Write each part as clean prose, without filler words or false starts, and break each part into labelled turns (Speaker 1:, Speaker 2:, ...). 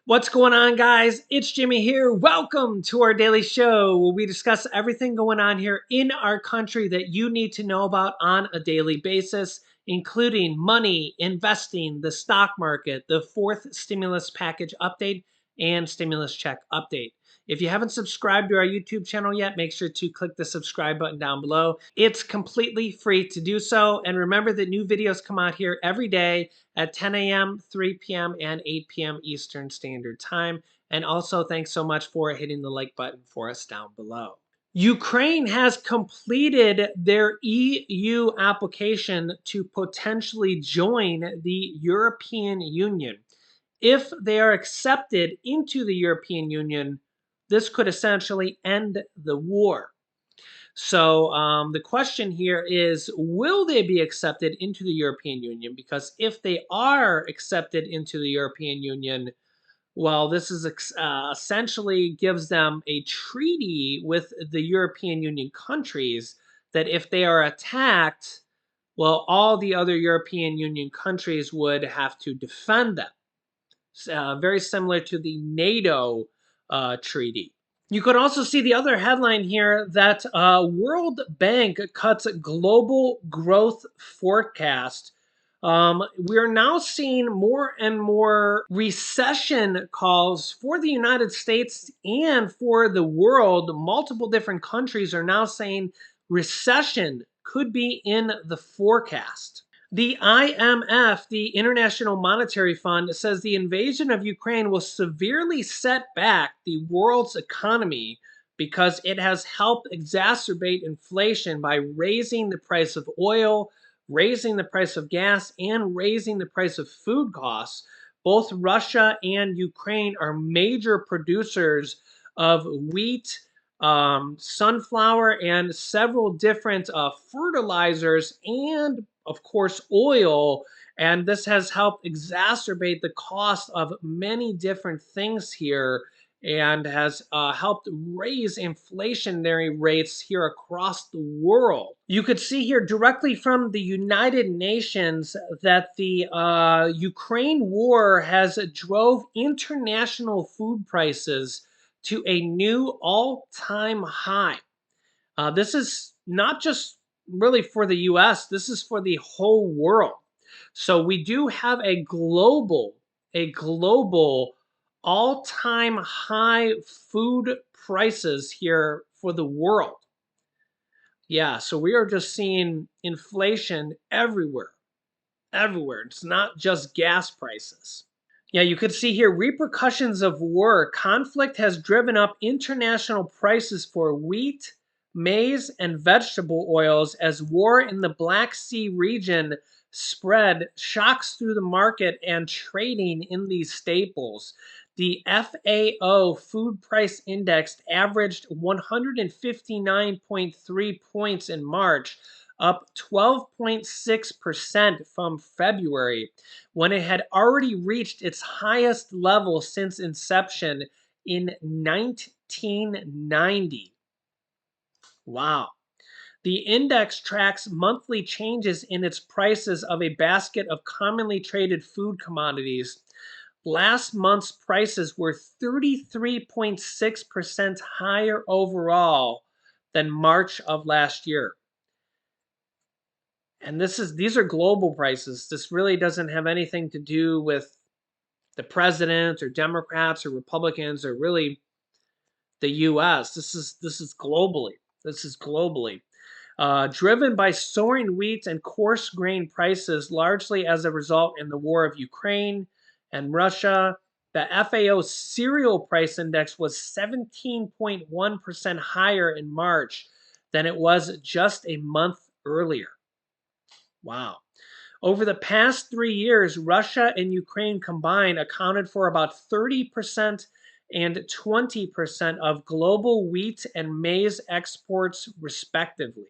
Speaker 1: What's going on, guys? It's Jimmy here. Welcome to our daily show where we discuss everything going on here in our country that you need to know about on a daily basis, including money, investing, the stock market, the fourth stimulus package update, and stimulus check update. If you haven't subscribed to our YouTube channel yet, make sure to click the subscribe button down below. It's completely free to do so. And remember that new videos come out here every day at 10 a.m., 3 p.m., and 8 p.m. Eastern Standard Time. And also, thanks so much for hitting the like button for us down below. Ukraine has completed their EU application to potentially join the European Union. If they are accepted into the European Union, this could essentially end the war. So the question here is, will they be accepted into the European Union? Because if they are accepted into the European Union, well, this is essentially gives them a treaty with the European Union countries that if they are attacked, well, all the other European Union countries would have to defend them. Very similar to the NATO treaty. You could also see the other headline here that World Bank cuts global growth forecast. We're now seeing more and more recession calls for the United States and for the world. Multiple different countries are now saying recession could be in the forecast. The IMF, the International Monetary Fund, says the invasion of Ukraine will severely set back the world's economy because it has helped exacerbate inflation by raising the price of oil, raising the price of gas, and raising the price of food costs. Both Russia and Ukraine are major producers of wheat, sunflower, and several different fertilizers, and of course oil. And this has helped exacerbate the cost of many different things here and has helped raise inflationary rates here across the world. You could see here directly from the United Nations that the Ukraine war has drove international food prices to a new all-time high. This is not just really for the US, this is for the whole world. So we do have a global all-time high food prices here for the world. Yeah, so we are just seeing inflation everywhere. Everywhere. It's not just gas prices. Yeah, you could see here repercussions of war. Conflict has driven up international prices for wheat, maize, and vegetable oils as war in the Black Sea region spread shocks through the market and trading in these staples. The FAO Food Price Index averaged 159.3 points in March, up 12.6% from February, when it had already reached its highest level since inception in 1990. Wow. The index tracks monthly changes in its prices of a basket of commonly traded food commodities. Last month's prices were 33.6% higher overall than March of last year. And these are global prices. This really doesn't have anything to do with the president or Democrats or Republicans or really the US. This is globally. This is globally. Driven by soaring wheat and coarse grain prices, largely as a result in the war of Ukraine and Russia, the FAO cereal price index was 17.1% higher in March than it was just a month earlier. Wow. Over the past 3 years, Russia and Ukraine combined accounted for about 30% and 20% of global wheat and maize exports, respectively.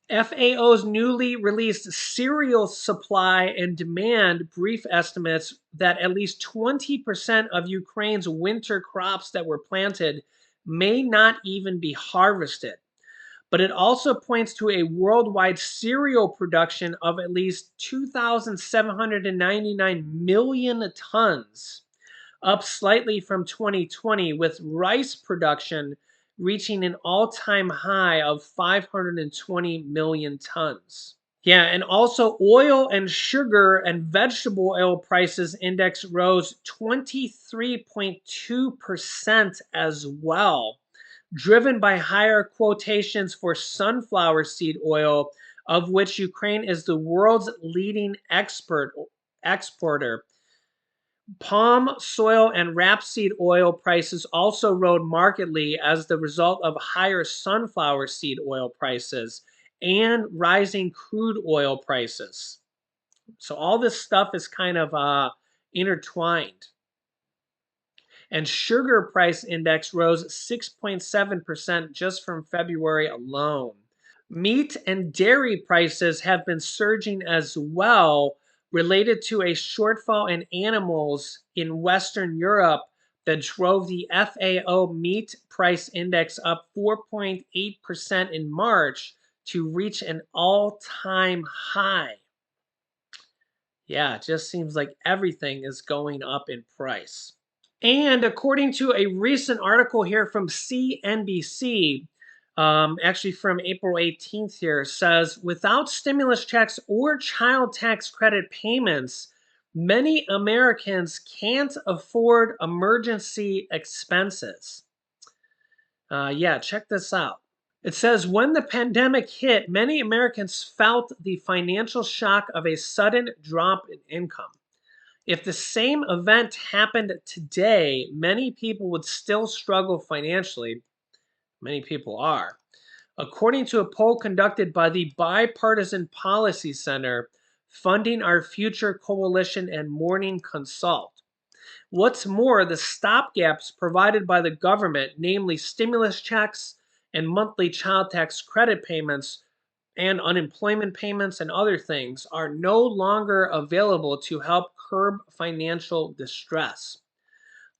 Speaker 1: FAO's newly released cereal supply and demand brief estimates that at least 20% of Ukraine's winter crops that were planted may not even be harvested. But it also points to a worldwide cereal production of at least 2,799 million tons, up slightly from 2020, with rice production reaching an all-time high of 520 million tons. Yeah, and also oil and sugar and vegetable oil prices index rose 23.2% as well, driven by higher quotations for sunflower seed oil, of which Ukraine is the world's leading exporter. Palm, soil, and rapeseed oil prices also rose markedly as the result of higher sunflower seed oil prices and rising crude oil prices. So all this stuff is kind of intertwined. And sugar price index rose 6.7% just from February alone. Meat and dairy prices have been surging as well, related to a shortfall in animals in Western Europe that drove the FAO meat price index up 4.8% in March to reach an all-time high. Yeah, it just seems like everything is going up in price. And according to a recent article here from CNBC, actually from April 18th here, says without stimulus checks or child tax credit payments, many Americans can't afford emergency expenses. Yeah, check this out. It says when the pandemic hit, many Americans felt the financial shock of a sudden drop in income. If the same event happened today, many people would still struggle financially. Many people are. According to a poll conducted by the Bipartisan Policy Center, Funding Our Future Coalition and Morning Consult. What's more, the stopgaps provided by the government, namely stimulus checks and monthly child tax credit payments, and unemployment payments and other things, are no longer available to help curb financial distress.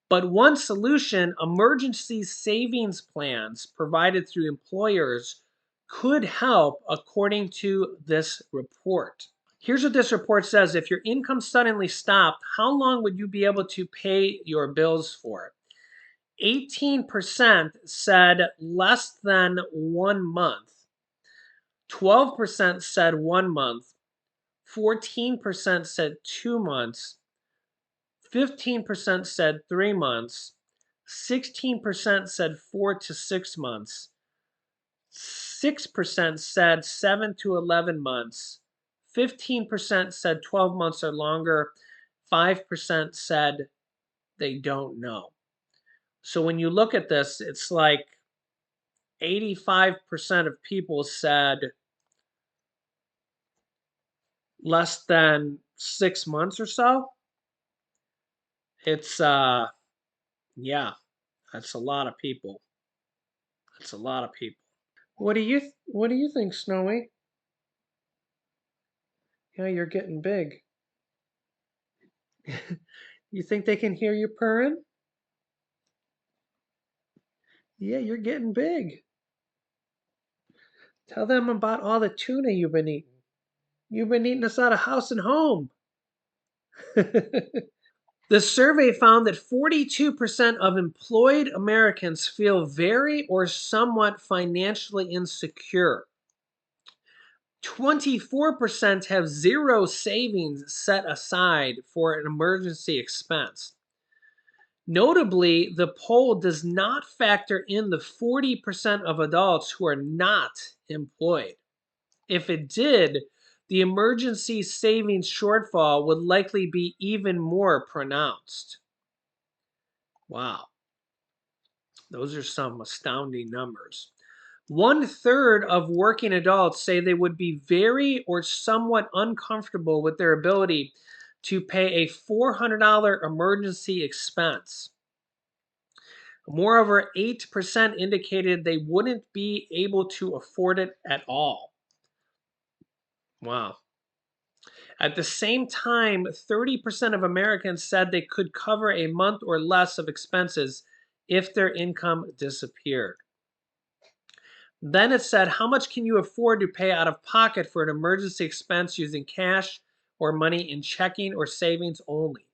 Speaker 1: But one solution, emergency savings plans provided through employers, could help, according to this report. Here's what this report says. If your income suddenly stopped, how long would you be able to pay your bills for? 18% said less than 1 month. 12% said 1 month. 14% said 2 months. 15% said 3 months. 16% said 4 to 6 months. 6% said 7 to 11 months. 15% said 12 months or longer. 5% said they don't know. So when you look at this, it's like 85% of people said less than 6 months or so. It's yeah, that's a lot of people. That's a lot of people. What do you think, Snowy? Yeah, you're getting big. You think they can hear you purring? Yeah, you're getting big. Tell them about all the tuna you've been eating. You've been eating us out of house and home. The survey found that 42% of employed Americans feel very or somewhat financially insecure. 24% have zero savings set aside for an emergency expense. Notably, the poll does not factor in the 40% of adults who are not employed. If it did, the emergency savings shortfall would likely be even more pronounced. Wow, those are some astounding numbers. 1/3 of working adults say they would be very or somewhat uncomfortable with their ability to pay a $400 emergency expense. Moreover, 8% indicated they wouldn't be able to afford it at all. Wow. At the same time, 30% of Americans said they could cover a month or less of expenses if their income disappeared. Then it said, how much can you afford to pay out of pocket for an emergency expense using cash or money in checking or savings only?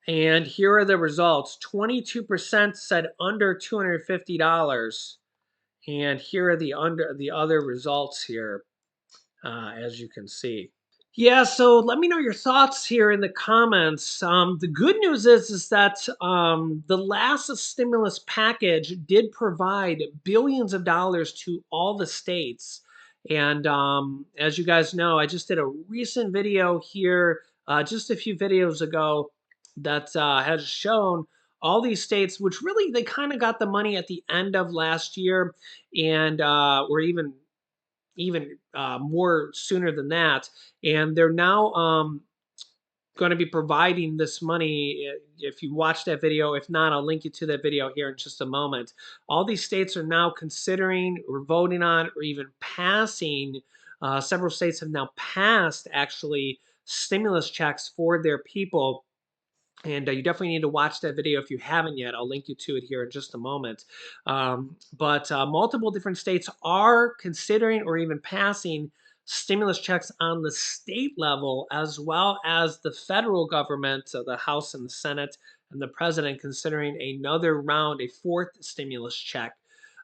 Speaker 1: And here are the results. 22% said under $250. And here are the other results here, as you can see. Yeah, so let me know your thoughts here in the comments. The good news is that the last stimulus package did provide billions of dollars to all the states. And as you guys know, I just did a recent video here, just a few videos ago, that has shown all these states, which really they kind of got the money at the end of last year, and or even more sooner than that. And they're now going to be providing this money. If you watch that video, if not, I'll link you to that video here in just a moment. All these states are now considering or voting on or even passing. Several states have now passed actually stimulus checks for their people, and you definitely need to watch that video if you haven't yet. I'll link you to it here in just a moment. But multiple different states are considering or even passing stimulus checks on the state level, as well as the federal government, so the House and the Senate and the president considering another round, a fourth stimulus check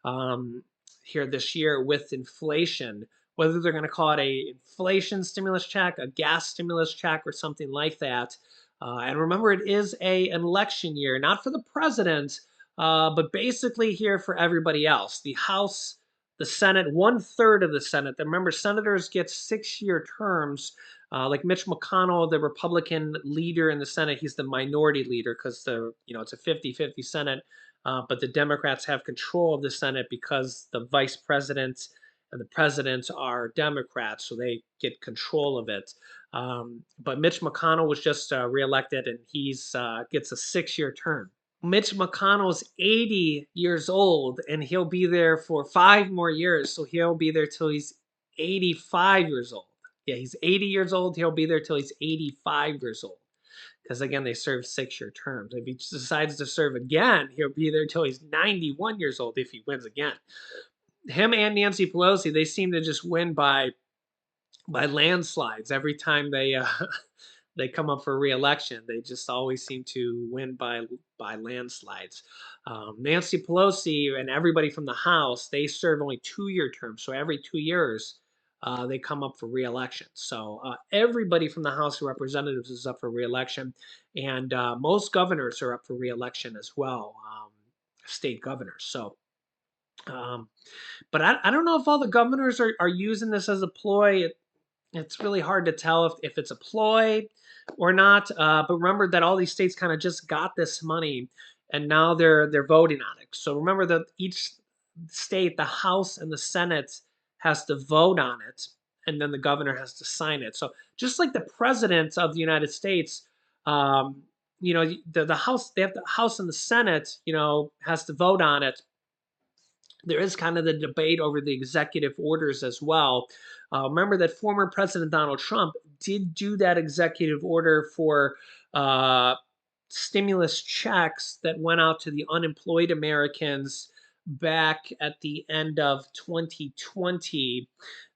Speaker 1: um, here this year with inflation. Whether they're going to call it a inflation stimulus check, a gas stimulus check, or something like that. And remember, it is an election year, not for the president, but basically here for everybody else. The House, the Senate, one third of the Senate. Remember, senators get 6-year terms. Like Mitch McConnell, the Republican leader in the Senate, he's the minority leader because it's a 50-50 Senate. But the Democrats have control of the Senate because the vice president and the president are Democrats, so they get control of it. But Mitch McConnell was just reelected, and he's gets a 6-year term. Mitch McConnell's 80 years old, and he'll be there for 5 more years. So he'll be there till he's 85 years old. Yeah, he's 80 years old. He'll be there till he's 85 years old. Because again, they serve 6-year terms. If he decides to serve again, he'll be there till he's 91 years old if he wins again. Him and Nancy Pelosi, they seem to just win by landslides every time they they come up for re-election. They just always seem to win by landslides. Nancy Pelosi and everybody from the House, they serve only 2-year terms, so every 2 years they come up for re-election. So everybody from the House of Representatives is up for re-election, and most governors are up for re-election as well, state governors. So. Um, but I don't know if all the governors are using this as a ploy. It's really hard to tell if it's a ploy or not. But remember that all these states kind of just got this money, and now they're voting on it. So remember that each state, the House and the Senate, has to vote on it, and then the governor has to sign it. So just like the president of the United States, the House, they have the House and the Senate, has to vote on it. There is kind of the debate over the executive orders as well. Remember that former President Donald Trump did do that executive order for stimulus checks that went out to the unemployed Americans back at the end of 2020,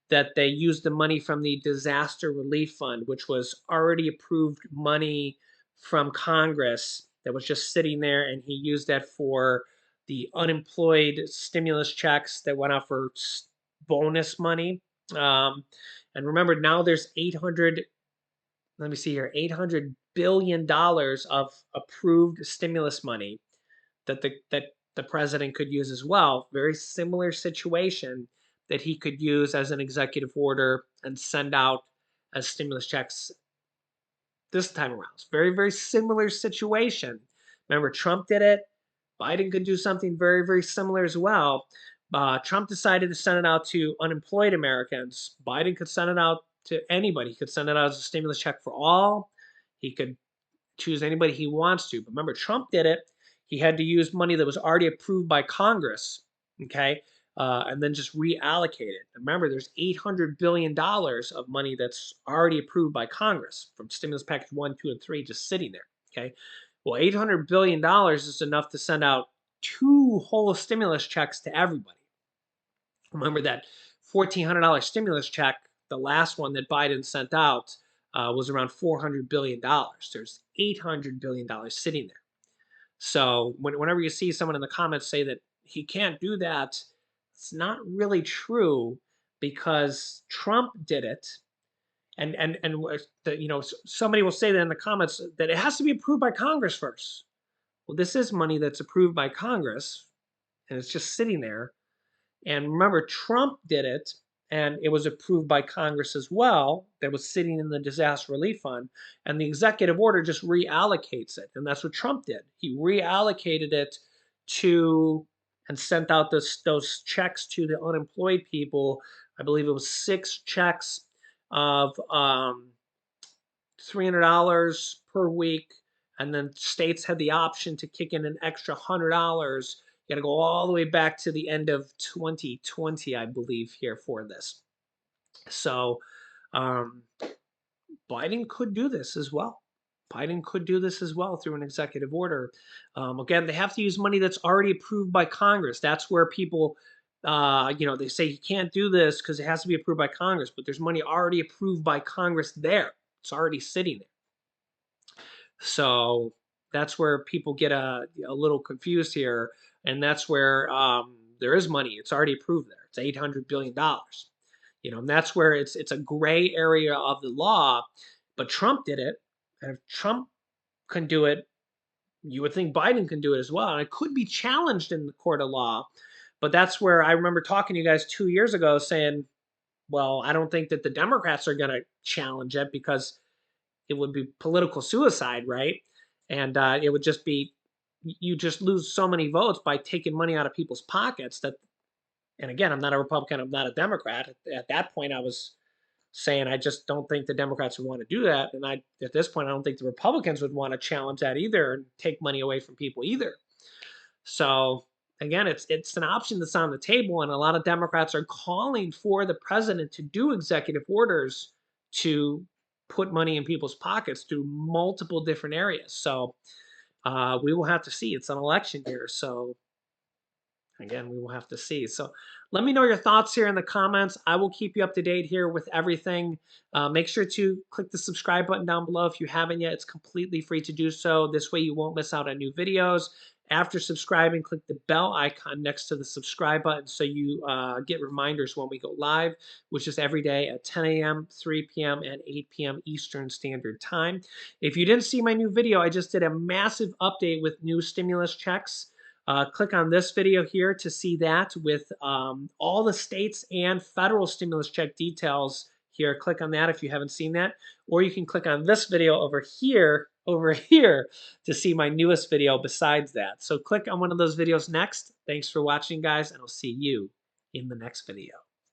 Speaker 1: that they used the money from the disaster relief fund, which was already approved money from Congress that was just sitting there, and he used that for the unemployed stimulus checks that went out for bonus money. Um, and remember, now there's 800, let me see here, $800 billion of approved stimulus money that the president could use as well. Very similar situation that he could use as an executive order and send out as stimulus checks this time around. It's very, very similar situation. Remember, Trump did it. Biden could do something very, very similar as well. Trump decided to send it out to unemployed Americans. Biden could send it out to anybody. He could send it out as a stimulus check for all. He could choose anybody he wants to. But remember, Trump did it. He had to use money that was already approved by Congress, okay, and then just reallocate it. Remember, there's $800 billion of money that's already approved by Congress from stimulus package 1, 2, and 3 just sitting there, okay? Well, $800 billion is enough to send out 2 whole stimulus checks to everybody. Remember that $1,400 stimulus check, the last one that Biden sent out, was around $400 billion. There's $800 billion sitting there. So whenever you see someone in the comments say that he can't do that, it's not really true because Trump did it. Somebody will say that in the comments that it has to be approved by Congress first. Well, this is money that's approved by Congress, and it's just sitting there. And remember, Trump did it, and it was approved by Congress as well. That was sitting in the disaster relief fund, and the executive order just reallocates it, and that's what Trump did. He reallocated it to and sent out those checks to the unemployed people. I believe it was 6 checks of $300 per week, and then states had the option to kick in an extra $100. You got to go all the way back to the end of 2020, I believe, here for this. So um, Biden could do this as well. Biden could do this as well through an executive order. Again, they have to use money that's already approved by Congress. That's where people, they say you can't do this because it has to be approved by Congress, but there's money already approved by Congress there. It's already sitting there. So that's where people get a little confused here, and that's where there is money. It's already approved there. It's $800 billion. And that's where it's a gray area of the law. But Trump did it, and if Trump can do it, you would think Biden can do it as well. And it could be challenged in the court of law. But that's where I remember talking to you guys 2 years ago saying, well, I don't think that the Democrats are going to challenge it because it would be political suicide, right? And it would just be, you just lose so many votes by taking money out of people's pockets that, and again, I'm not a Republican, I'm not a Democrat. At that point, I was saying I just don't think the Democrats would want to do that. And at this point, I don't think the Republicans would want to challenge that either and take money away from people either. So again, it's an option that's on the table, and a lot of Democrats are calling for the president to do executive orders to put money in people's pockets through multiple different areas. So we will have to see. It's an election year, so again, we will have to see. So let me know your thoughts here in the comments. I will keep you up to date here with everything. Make sure to click the subscribe button down below if you haven't yet. It's completely free to do so. This way you won't miss out on new videos. After subscribing, click the bell icon next to the subscribe button so you get reminders when we go live, which is every day at 10 a.m., 3 p.m., and 8 p.m. Eastern Standard Time. If you didn't see my new video, I just did a massive update with new stimulus checks. Click on this video here to see that with all the states and federal stimulus check details here. Click on that if you haven't seen that. Or you can click on this video over here to see my newest video besides that. So click on one of those videos next. Thanks for watching, guys, and I'll see you in the next video.